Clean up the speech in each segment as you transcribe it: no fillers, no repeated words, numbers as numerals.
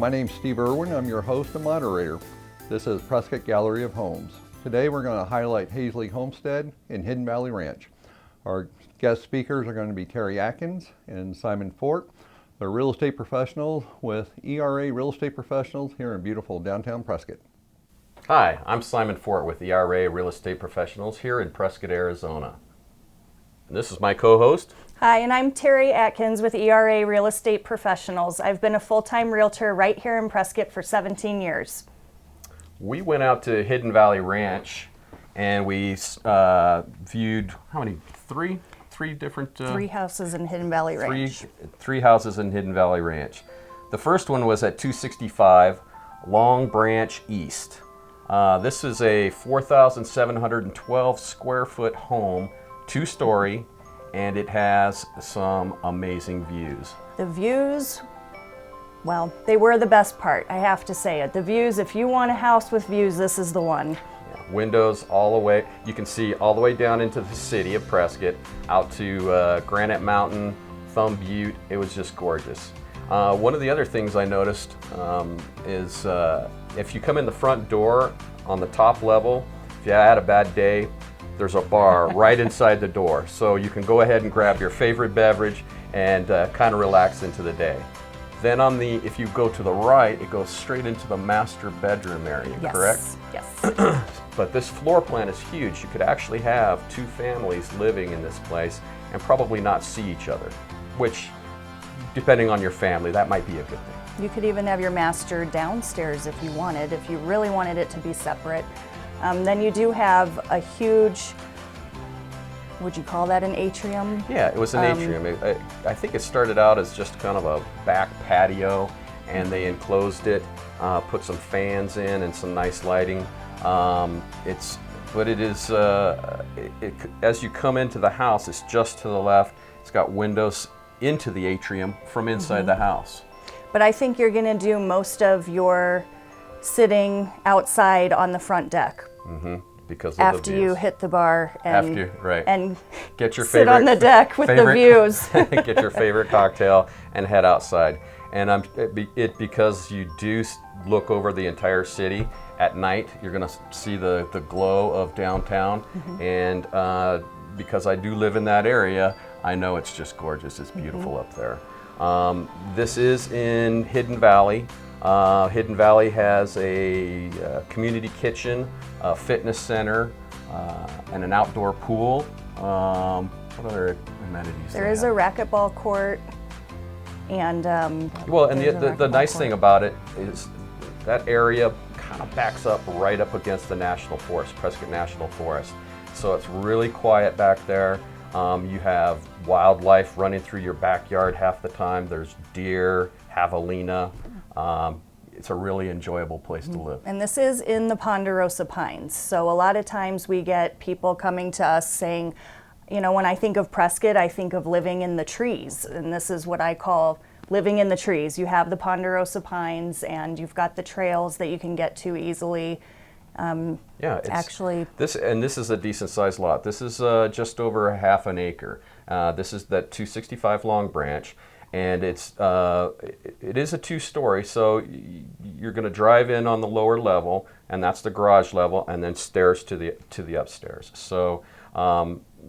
My name's Steve Irwin. I'm your host and moderator. This is Prescott Gallery of Homes. Today we're going to highlight Haisley Homestead in Hidden Valley Ranch. Our guest speakers are going to be Terri Atkins and Simon Fort. They're real estate professionals with ERA Real Estate Professionals here in beautiful downtown Prescott. Hi, I'm Simon Fort with ERA Real Estate Professionals here in Prescott, Arizona. And this is my co-host. Hi, and I'm Terri Atkins with ERA Real Estate Professionals. I've been a full-time realtor right here in Prescott for 17 years. We went out to Hidden Valley Ranch and we viewed, how many? Three different... Three houses in Hidden Valley Ranch. Three houses in Hidden Valley Ranch. The first one was at 265 Long Branch East. This is a 4,712 square foot home, 2-story, and it has some amazing views. The views, well, they were the best part, I have to say it. The views, if you want a house with views, this is the one. Yeah, windows all the way, you can see all the way down into the city of Prescott, out to Granite Mountain, Thumb Butte. It was just gorgeous. One of the other things I noticed is if you come in the front door on the top level, if you had a bad day, there's a bar right inside the door. So you can go ahead and grab your favorite beverage and kind of relax into the day. Then if you go to the right, it goes straight into the master bedroom area, yes. Correct? Yes. But this floor plan is huge. You could actually have two families living in this place and probably not see each other, which, depending on your family, that might be a good thing. You could even have your master downstairs if you wanted, if you really wanted it to be separate. Then you do have a huge, would you call that an atrium? Yeah, it was an atrium. I think it started out as just kind of a back patio, and they enclosed it, put some fans in and some nice lighting. As you come into the house, it's just to the left. It's got windows into the atrium from inside the house. But I think you're going to do most of your sitting outside on the front deck. Because of after the views. you hit the bar and get your sit on the deck with the views. Get your favorite cocktail and head outside. And because you do look over the entire city at night, you're going to see the glow of downtown. And because I do live in that area, I know it's just gorgeous. It's beautiful up there. This is in Hidden Valley. Hidden Valley has a community kitchen, a fitness center, and an outdoor pool. What other amenities? There is a racquetball court, and the nice thing about it is that area kind of backs up right up against the National Forest, Prescott National Forest. So it's really quiet back there. You have wildlife running through your backyard half the time. There's deer, javelina. It's a really enjoyable place to live. And this is in the ponderosa pines. So a lot of times we get people coming to us saying, you know, when I think of Prescott, I think of living in the trees. And this is what I call living in the trees. You have the ponderosa pines and you've got the trails that you can get to easily. This is a decent sized lot. This is just over half an acre. This is that 265 Long Branch. And it is a 2-story, so you're going to drive in on the lower level, and that's the garage level, and then stairs to the upstairs. So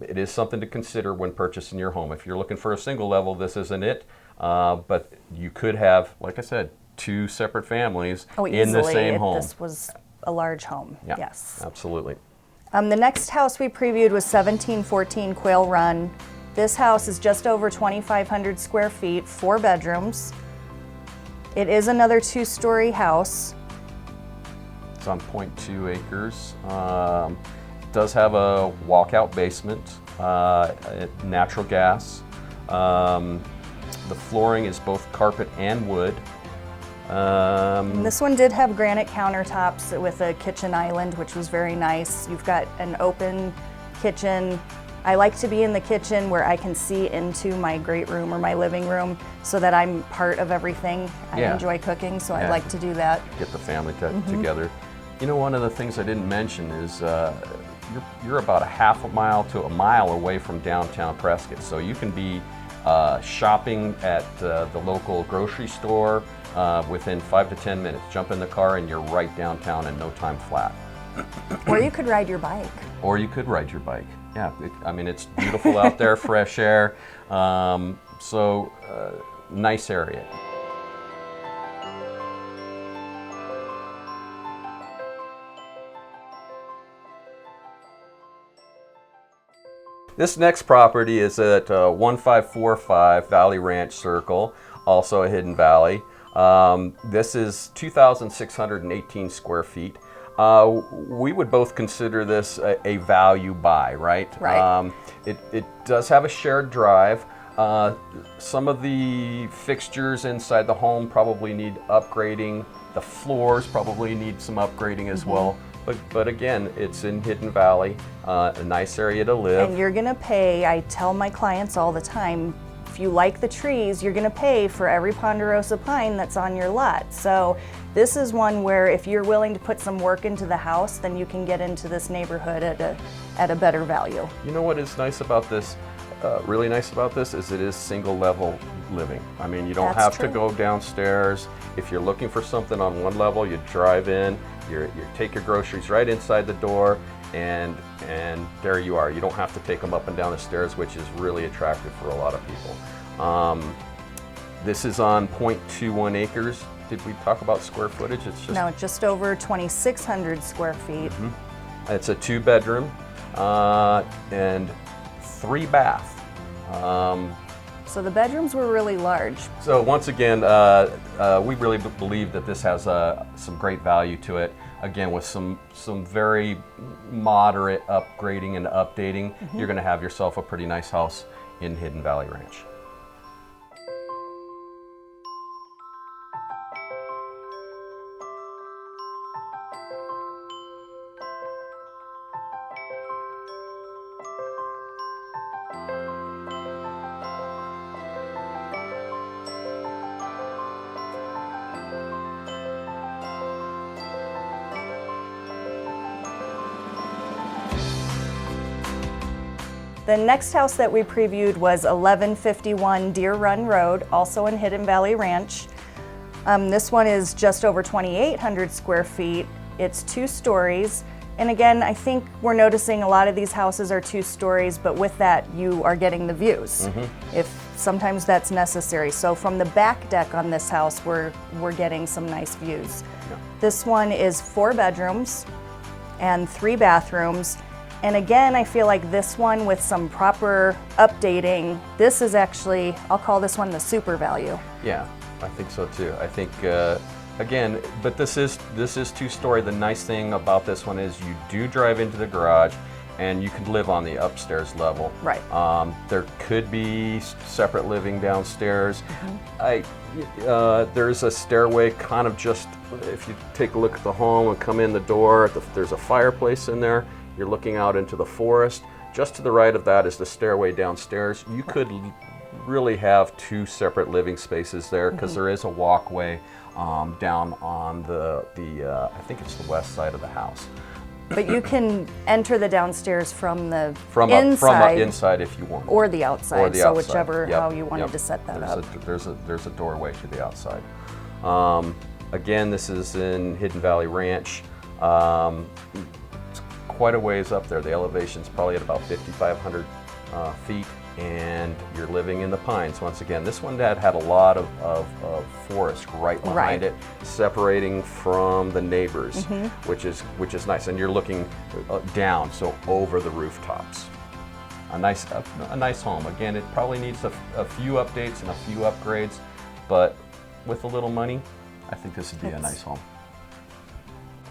it is something to consider when purchasing your home. If you're looking for a single level, this isn't it. But you could have, like I said, two separate families in the same home. This was a large home. Yeah, yes, absolutely. The next house we previewed was 1714 Quail Run. This house is just over 2,500 square feet, 4 bedrooms. It is another 2-story house. It's on 0.2 acres. It does have a walkout basement, natural gas. The flooring is both carpet and wood. This one did have granite countertops with a kitchen island, which was very nice. You've got an open kitchen. I like to be in the kitchen where I can see into my great room or my living room so that I'm part of everything. I enjoy cooking, so I like to do that. Get the family together. You know, one of the things I didn't mention is you're about a half a mile to a mile away from downtown Prescott, so you can be shopping at the local grocery store within 5 to 10 minutes. Jump in the car and you're right downtown in no time flat. Or you could ride your bike. Or you could ride your bike. Yeah, I mean, it's beautiful out there, fresh air. Nice area. This next property is at 1545 Valley Ranch Circle, also a Hidden Valley. This is 2,618 square feet. We would both consider this a value buy, right? Right. It does have a shared drive. Some of the fixtures inside the home probably need upgrading. The floors probably need some upgrading as well. But again, it's in Hidden Valley, a nice area to live. And you're gonna pay, I tell my clients all the time, if you like the trees, you're gonna pay for every ponderosa pine that's on your lot. So this is one where if you're willing to put some work into the house, then you can get into this neighborhood at a better value. You know what is nice about this? Really nice about this is it is single level living. I mean, you don't That's have true. to go downstairs. If you're looking for something on one level, you drive in, you take your groceries right inside the door, and there you are. You don't have to take them up and down the stairs, which is really attractive for a lot of people. This is on 0.21 acres. Did we talk about square footage? It's just No, just over 2,600 square feet. It's a 2-bedroom and 3 bath. So the bedrooms were really large. So once again, we really believe that this has some great value to it. Again, with some very moderate upgrading and updating, you're going to have yourself a pretty nice house in Hidden Valley Ranch. The next house that we previewed was 1151 Deer Run Road, also in Hidden Valley Ranch. This one is just over 2,800 square feet. It's 2 stories. And again, I think we're noticing a lot of these houses are 2 stories, but with that, you are getting the views. If sometimes that's necessary. So from the back deck on this house, we're getting some nice views. This one is 4 bedrooms and 3 bathrooms. And again, I feel like this one with some proper updating, this is actually, I'll call this one the super value. Yeah, I think so too. I think, again, but this is 2-story. The nice thing about this one is you do drive into the garage and you can live on the upstairs level. Right. There could be separate living downstairs. There's a stairway kind of just, if you take a look at the home and come in the door, there's a fireplace in there. You're looking out into the forest. Just to the right of that is the stairway downstairs. You could really have 2 separate living spaces there because there is a walkway down on the I think it's the west side of the house. But you can enter the downstairs from the From inside inside if you want. or the outside, Or the so outside. whichever Yep, how you wanted yep. to set that There's up. There's a doorway to the outside. Again, this is in Hidden Valley Ranch. It's quite a ways up there. The elevation's probably at about 5,500 feet, and you're living in the pines. Once again, this one had a lot of forest right behind it, separating from the neighbors, which is nice. And you're looking down, so over the rooftops. A nice home. Again, it probably needs a few updates and a few upgrades, but with a little money, I think this would be a nice home.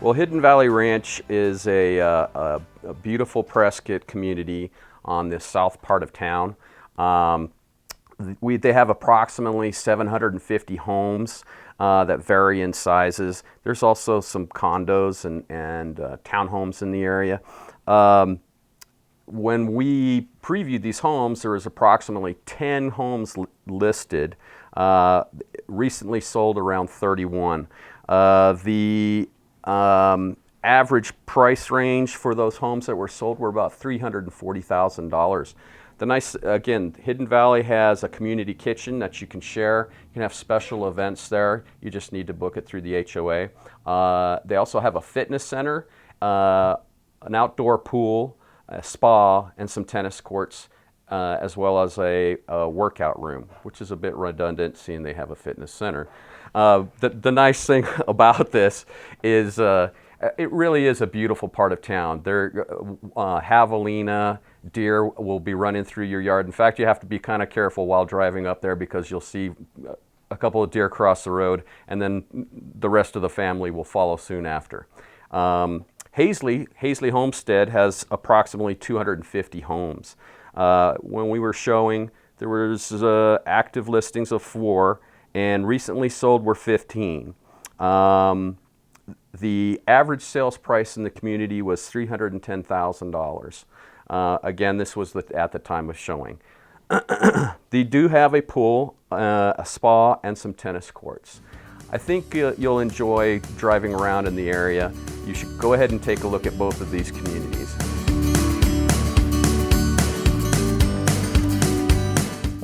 Well, Hidden Valley Ranch is a beautiful Prescott community on the south part of town. They have approximately 750 homes that vary in sizes. There's also some condos and townhomes in the area. When we previewed these homes, there was approximately 10 homes listed. Recently sold around 31. The average price range for those homes that were sold were about $340,000. The nice, again, Hidden Valley has a community kitchen that you can share. You can have special events there. You just need to book it through the HOA. They also have a fitness center, an outdoor pool, a spa, and some tennis courts, as well as a workout room, which is a bit redundant seeing they have a fitness center. The nice thing about this is it really is a beautiful part of town. There, javelina, deer will be running through your yard. In fact, you have to be kind of careful while driving up there because you'll see a couple of deer cross the road, and then the rest of the family will follow soon after. Haisley Homestead has approximately 250 homes. When we were showing, there was active listings of 4, and recently sold were 15. The average sales price in the community was $310,000. Again, this was at the time of showing. They do have a pool, a spa, and some tennis courts. I think you'll enjoy driving around in the area. You should go ahead and take a look at both of these communities.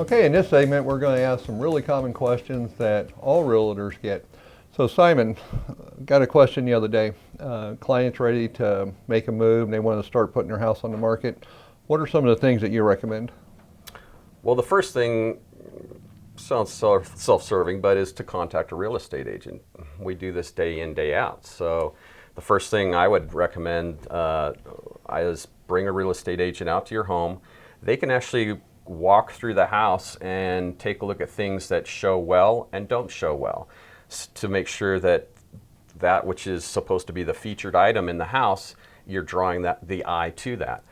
Okay, in this segment, we're going to ask some really common questions that all realtors get. So Simon, got a question the other day. Clients ready to make a move and they want to start putting their house on the market. What are some of the things that you recommend? Well, the first thing sounds self-serving, but is to contact a real estate agent. We do this day in, day out. So the first thing I would recommend is bring a real estate agent out to your home. They can actually walk through the house and take a look at things that show well and don't show well, to make sure that that which is supposed to be the featured item in the house, you're drawing the eye to that.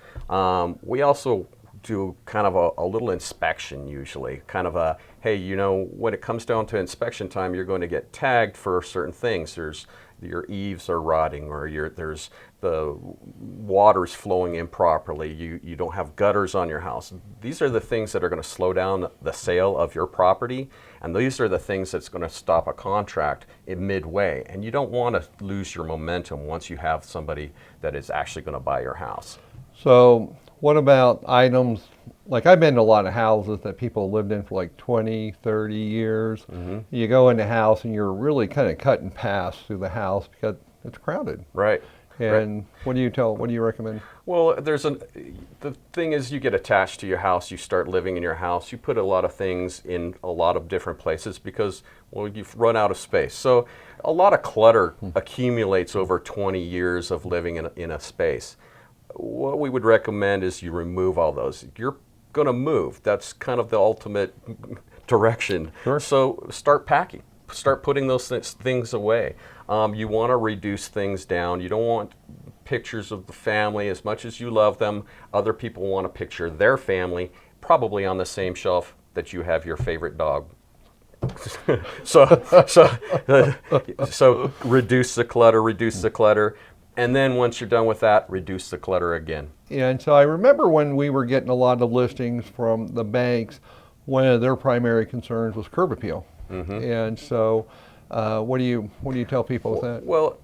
We also do kind of a little inspection usually, kind of a, hey, you know, when it comes down to inspection time, you're going to get tagged for certain things. There's your eaves are rotting, or there's the water's flowing improperly. You don't have gutters on your house. These are the things that are going to slow down the sale of your property, and these are the things that's going to stop a contract in midway. And you don't want to lose your momentum once you have somebody that is actually going to buy your house. So what about items, like I've been to a lot of houses that people lived in for like 20, 30 years. Mm-hmm. You go in the house and you're really kind of cutting paths through the house because it's crowded. Right. And right. What do you recommend? Well, the thing is, you get attached to your house, you start living in your house, you put a lot of things in a lot of different places because, well, you've run out of space. So a lot of clutter accumulates over 20 years of living in a space. What we would recommend is you remove all those. You're going to move. That's kind of the ultimate direction. Sure. So start packing. Start putting those things away. You want to reduce things down. You don't want pictures of the family. As much as you love them, other people want to picture their family, probably on the same shelf that you have your favorite dog. So reduce the clutter. And then once you're done with that, reduce the clutter again. Yeah, and so I remember when we were getting a lot of listings from the banks, one of their primary concerns was curb appeal. Mm-hmm. And so what do you tell people with that? Well,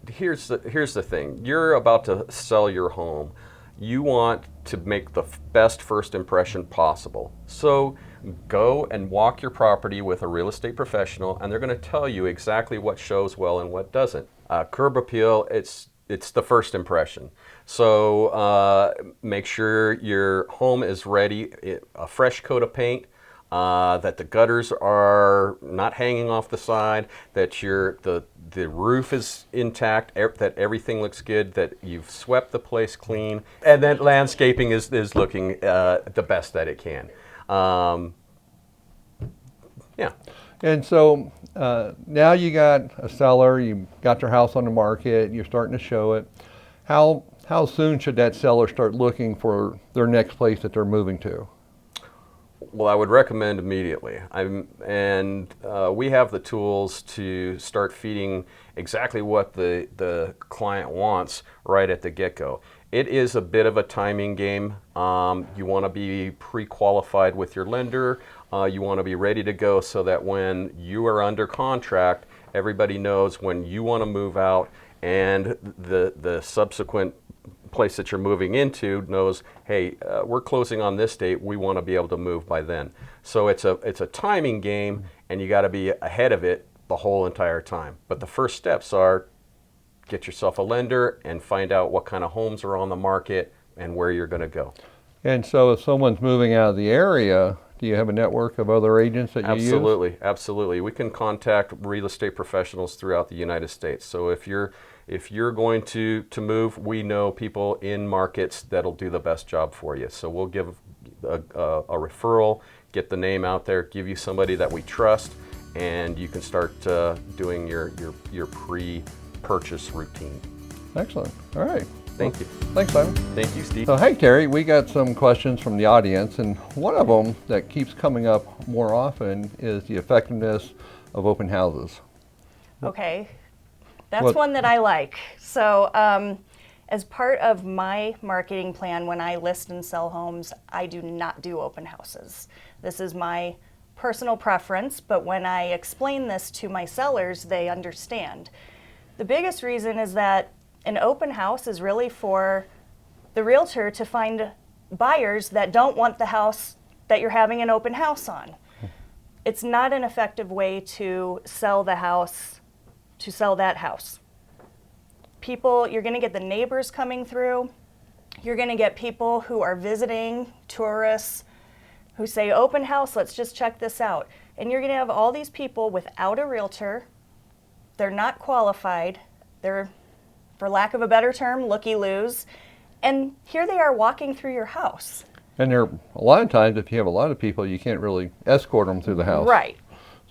here's the thing. You're about to sell your home. You want to make the best first impression possible. So go and walk your property with a real estate professional, and they're going to tell you exactly what shows well and what doesn't. Curb appeal, it's the first impression. So make sure your home is ready, a fresh coat of paint, that the gutters are not hanging off the side, that the roof is intact, that everything looks good, that you've swept the place clean, and that landscaping is looking the best that it can. Yeah. And so now you got a seller, you got their house on the market, you're starting to show it. How soon should that seller start looking for their next place that they're moving to? Well, I would recommend immediately. We have the tools to start feeding exactly what the client wants right at the get-go. It is a bit of a timing game. You want to be pre-qualified with your lender. You want to be ready to go so that when you are under contract, everybody knows when you want to move out and the subsequent place that you're moving into knows, hey, we're closing on this date, we want to be able to move by then. So it's a timing game, and you got to be ahead of it the whole entire time. But the first steps are get yourself a lender and find out what kind of homes are on the market and where you're going to go. And so if someone's moving out of the area, do you have a network of other agents that you use? Absolutely, absolutely. We can contact real estate professionals throughout the United States. So if you're going to move, we know people in markets that'll do the best job for you. So we'll give a referral, get the name out there, give you somebody that we trust, and you can start doing your pre-purchase routine. Excellent. All right. Thank you. Thanks, Simon. Thank you, Steve. So, hey, Terry, we got some questions from the audience, and one of them that keeps coming up more often is the effectiveness of open houses. Okay, that's one that I like. So as part of my marketing plan, when I list and sell homes, I do not do open houses. This is my personal preference, but when I explain this to my sellers, they understand. The biggest reason is that an open house is really for the realtor to find buyers that don't want the house that you're having an open house on. It's not an effective way to sell the house, to sell that house. People, you're going to get the neighbors coming through. You're going to get people who are visiting, tourists, who say, open house, let's just check this out. And you're going to have all these people without a realtor. They're not qualified. They're, for lack of a better term, looky-loos. And here they are walking through your house. And there, a lot of times, if you have a lot of people, you can't really escort them through the house. Right.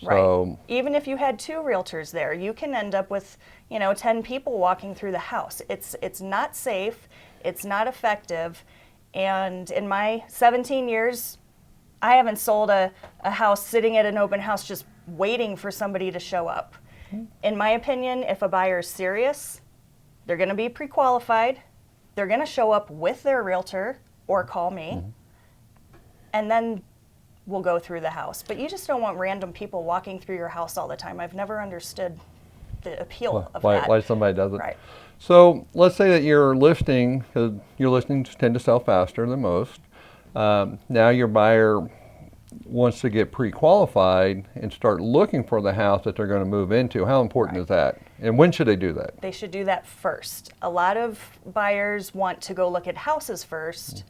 So, right. Even if you had 2 realtors there, you can end up with, 10 people walking through the house. It's not safe. It's not effective. And in my 17 years, I haven't sold a house sitting at an open house just waiting for somebody to show up. In my opinion, if a buyer is serious, they're going to be pre-qualified. They're going to show up with their realtor or call me. And then we'll go through the house. But you just don't want random people walking through your house all the time. I've never understood the appeal of that. Why somebody does it. Right. So let's say that you're listing, because your listings tend to sell faster than most. Now your buyer wants to get pre-qualified and start looking for the house that they're going to move into. How important is that? And when should they do that? They should do that first. A lot of buyers want to go look at houses first.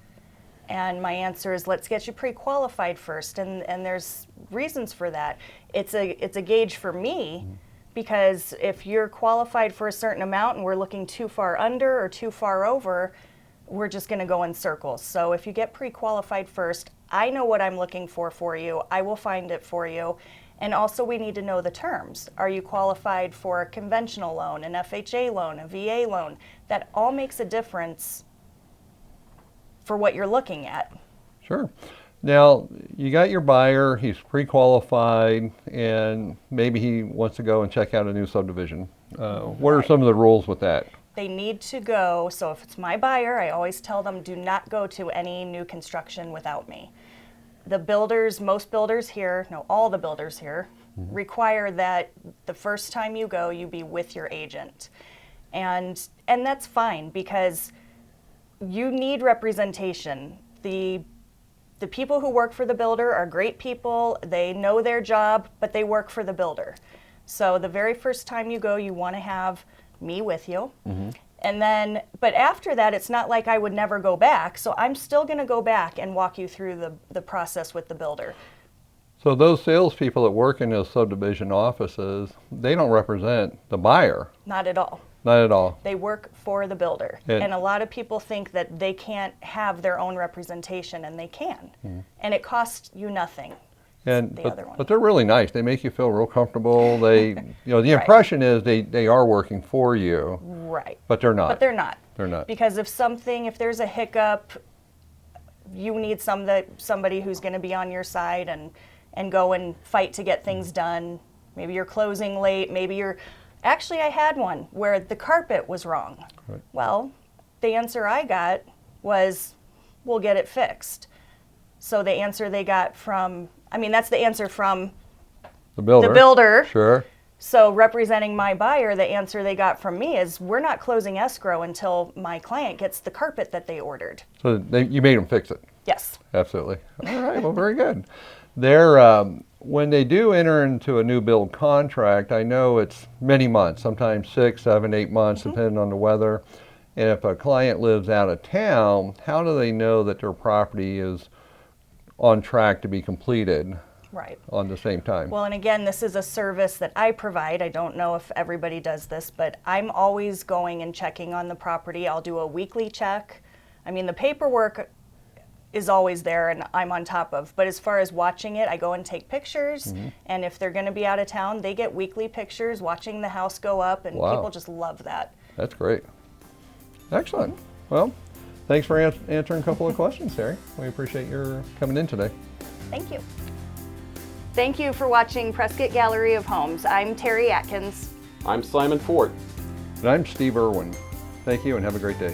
And my answer is, let's get you pre-qualified first. And there's reasons for that. It's a gauge for me, because if you're qualified for a certain amount and we're looking too far under or too far over, we're just going to go in circles. So if you get pre-qualified first, I know what I'm looking for you. I will find it for you. And also we need to know the terms. Are you qualified for a conventional loan, an FHA loan, a VA loan? That all makes a difference for what you're looking at. Sure. Now, you got your buyer, he's pre-qualified, and maybe he wants to go and check out a new subdivision. What are some of the rules with that? They need to go, so if it's my buyer, I always tell them, do not go to any new construction without me. The builders, most builders here, no, all the builders here, require that the first time you go, you be with your agent. And that's fine, because you need representation. The people who work for the builder are great people. They know their job, but they work for the builder. So the very first time you go, you want to have me with you. And then, but after that, it's not like I would never go back. So I'm still going to go back and walk you through the process with the builder. So those salespeople that work in those subdivision offices, they don't represent the buyer. Not at all. Not at all. They work for the builder. And a lot of people think that they can't have their own representation, and they can. And it costs you nothing. But they're really nice. They make you feel real comfortable. They, the impression is they are working for you. Right. But they're not. But they're not. They're not. Because if there's a hiccup, you need somebody who's going to be on your side and go and fight to get things done. Maybe you're closing late. Actually, I had one where the carpet was wrong. Right. Well, the answer I got was, we'll get it fixed. So the answer they got from, that's the answer from the builder. The builder. Sure. So representing my buyer, the answer they got from me is, we're not closing escrow until my client gets the carpet that they ordered. So you made them fix it? Yes. Absolutely. All right, well, very good. When they do enter into a new build contract, I know it's many months, sometimes 6, 7, 8 months, depending on the weather. And if a client lives out of town, how do they know that their property is on track to be completed? Right. On the same time? Well, and again, this is a service that I provide. I don't know if everybody does this, but I'm always going and checking on the property. I'll do a weekly check. I mean, the paperwork is always there and I'm on top of, but as far as watching it, I go and take pictures, and if they're going to be out of town, they get weekly pictures watching the house go up, and Wow. people just love that. That's great. Excellent. Well, thanks for answering a couple of questions, Terri. We appreciate your coming in today. Thank you. Thank you for watching Prescott Gallery of Homes. I'm Terri Atkins. I'm Simon Fort. And I'm Steve Irwin. Thank you and have a great day.